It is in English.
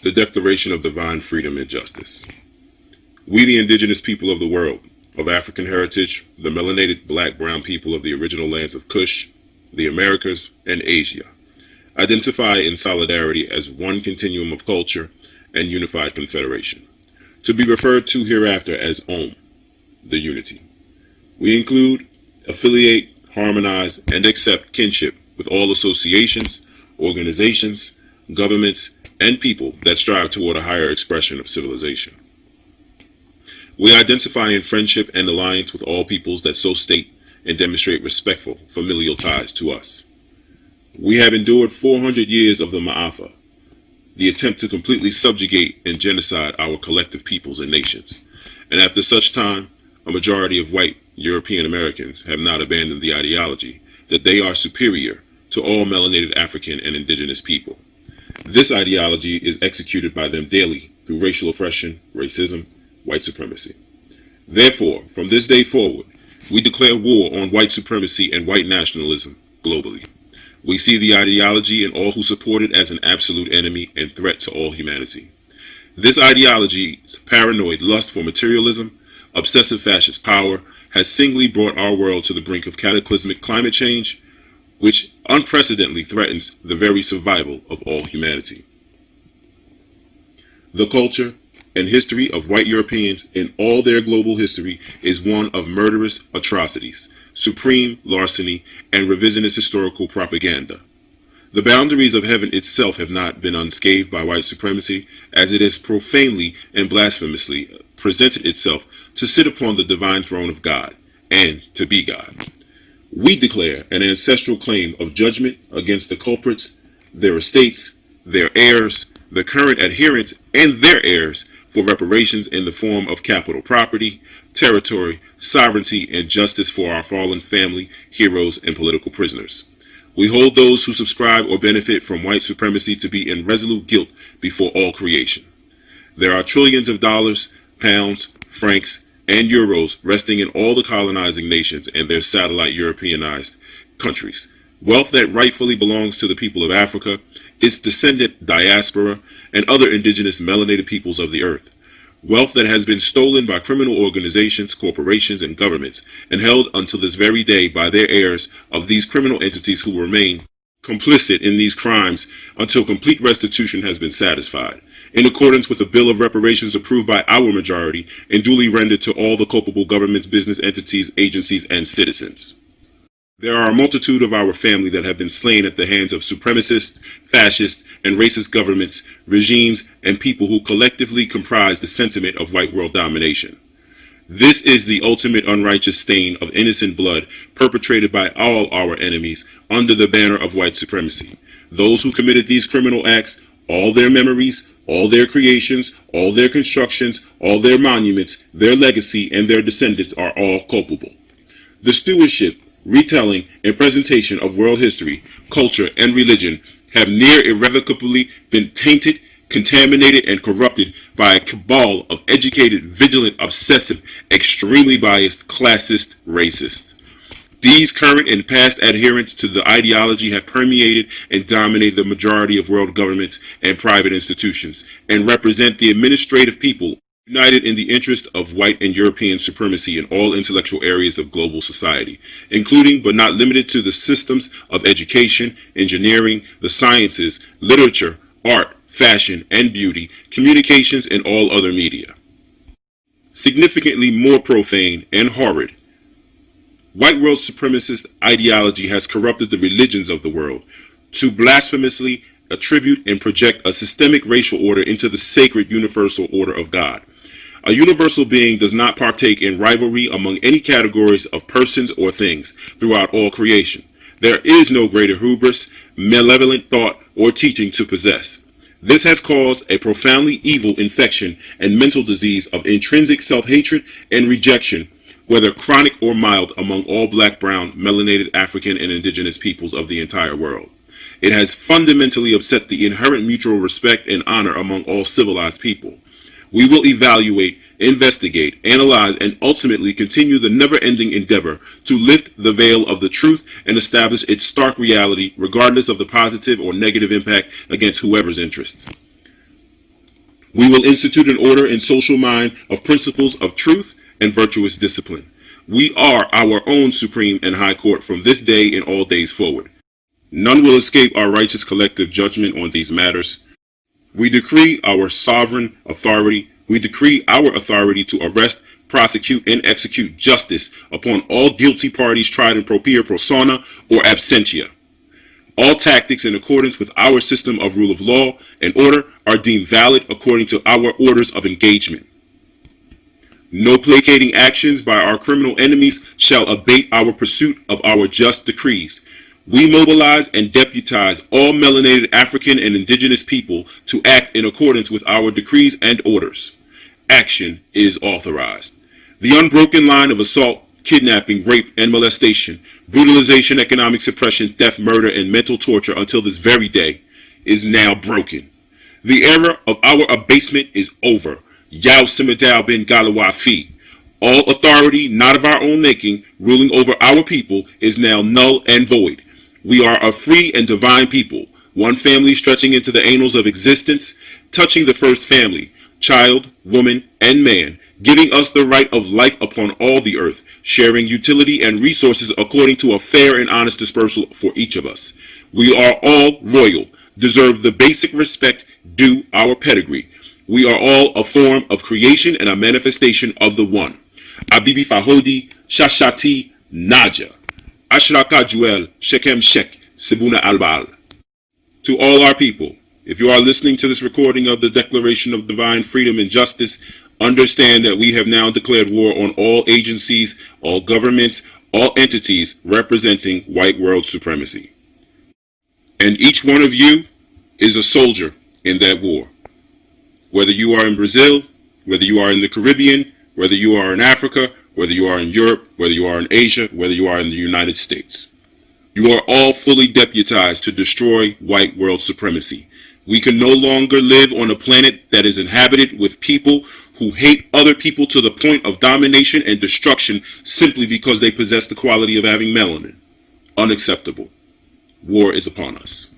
The Declaration of Divine Freedom and Justice. We, the indigenous people of the world, of African heritage, the melanated black brown people of the original lands of Kush, the Americas, and Asia, identify in solidarity as one continuum of culture and unified confederation, to be referred to hereafter as OM, the unity. We include, affiliate, harmonize, and accept kinship with all associations, organizations, governments, and people that strive toward a higher expression of civilization. We identify in friendship and alliance with all peoples that so state and demonstrate respectful, familial ties to us. We have endured 400 years of the Ma'afa, the attempt to completely subjugate and genocide our collective peoples and nations, and after such time, a majority of white European Americans have not abandoned the ideology that they are superior to all melanated African and indigenous people. This ideology is executed by them daily through racial oppression, racism, white supremacy. Therefore, from this day forward, we declare war on white supremacy and white nationalism globally. We see the ideology and all who support it as an absolute enemy and threat to all humanity. This ideology's paranoid lust for materialism, obsessive fascist power, has singly brought our world to the brink of cataclysmic climate change, which unprecedentedly threatens the very survival of all humanity. The culture and history of white Europeans in all their global history is one of murderous atrocities, supreme larceny, and revisionist historical propaganda. The boundaries of heaven itself have not been unscathed by white supremacy, as it has profanely and blasphemously presented itself to sit upon the divine throne of God and to be God. We declare an ancestral claim of judgment against the culprits, their estates, their heirs, the current adherents, and their heirs for reparations in the form of capital property, territory, sovereignty, and justice for our fallen family, heroes, and political prisoners. We hold those who subscribe or benefit from white supremacy to be in resolute guilt before all creation. There are trillions of dollars, pounds, francs, and euros resting in all the colonizing nations and their satellite Europeanized countries. Wealth that rightfully belongs to the people of Africa, its descendant diaspora, and other indigenous melanated peoples of the earth. Wealth that has been stolen by criminal organizations, corporations, and governments, and held until this very day by their heirs of these criminal entities who remain complicit in these crimes until complete restitution has been satisfied, in accordance with a bill of reparations approved by our majority and duly rendered to all the culpable governments, business entities, agencies, and citizens. There are a multitude of our family that have been slain at the hands of supremacist, fascist, and racist governments, regimes, and people who collectively comprise the sentiment of white world domination. This is the ultimate unrighteous stain of innocent blood perpetrated by all our enemies under the banner of white supremacy. Those who committed these criminal acts, all their memories, all their creations, all their constructions, all their monuments, their legacy, and their descendants are all culpable. The stewardship, retelling, and presentation of world history, culture, and religion have near irrevocably been tainted, contaminated, and corrupted by a cabal of educated, vigilant, obsessive, extremely biased, classist racists. These current and past adherents to the ideology have permeated and dominated the majority of world governments and private institutions, and represent the administrative people united in the interest of white and European supremacy in all intellectual areas of global society, including but not limited to the systems of education, engineering, the sciences, literature, art, fashion, and beauty, communications, and all other media. Significantly more profane and horrid, white world supremacist ideology has corrupted the religions of the world to blasphemously attribute and project a systemic racial order into the sacred universal order of God. A universal being does not partake in rivalry among any categories of persons or things throughout all creation. There is no greater hubris, malevolent thought, or teaching to possess. This has caused a profoundly evil infection and mental disease of intrinsic self-hatred and rejection, whether chronic or mild, among all black, brown, melanated, African, and indigenous peoples of the entire world. It has fundamentally upset the inherent mutual respect and honor among all civilized people. We will evaluate, investigate, analyze, and ultimately continue the never-ending endeavor to lift the veil of the truth and establish its stark reality, regardless of the positive or negative impact against whoever's interests. We will institute an order and social mind of principles of truth and virtuous discipline. We are our own supreme and high court from this day and all days forward. None will escape our righteous collective judgment on these matters. We decree our sovereign authority. We decree our authority to arrest, prosecute, and execute justice upon all guilty parties tried in propria persona or absentia. All tactics in accordance with our system of rule of law and order are deemed valid according to our orders of engagement. No placating actions by our criminal enemies shall abate our pursuit of our just decrees. We mobilize and deputize all melanated African and indigenous people to act in accordance with our decrees and orders. Action is authorized. The unbroken line of assault, kidnapping, rape, and molestation, brutalization, economic suppression, theft, murder, and mental torture until this very day is now broken. The era of our abasement is over. Yao Simadao bin Galawa Fi. All authority, not of our own making, ruling over our people is now null and void. We are a free and divine people, one family stretching into the annals of existence, touching the first family, child, woman, and man, giving us the right of life upon all the earth, sharing utility and resources according to a fair and honest dispersal for each of us. We are all royal, deserve the basic respect due our pedigree. We are all a form of creation and a manifestation of the one. Abibi Fahodi, Shashati, Naja. Ashraka Juel, Shekem Shek, Sibuna Albal. To all our people, if you are listening to this recording of the Declaration of Divine Freedom and Justice, understand that we have now declared war on all agencies, all governments, all entities representing white world supremacy. And each one of you is a soldier in that war. Whether you are in Brazil, whether you are in the Caribbean, whether you are in Africa, whether you are in Europe, whether you are in Asia, whether you are in the United States. You are all fully deputized to destroy white world supremacy. We can no longer live on a planet that is inhabited with people who hate other people to the point of domination and destruction simply because they possess the quality of having melanin. Unacceptable. War is upon us.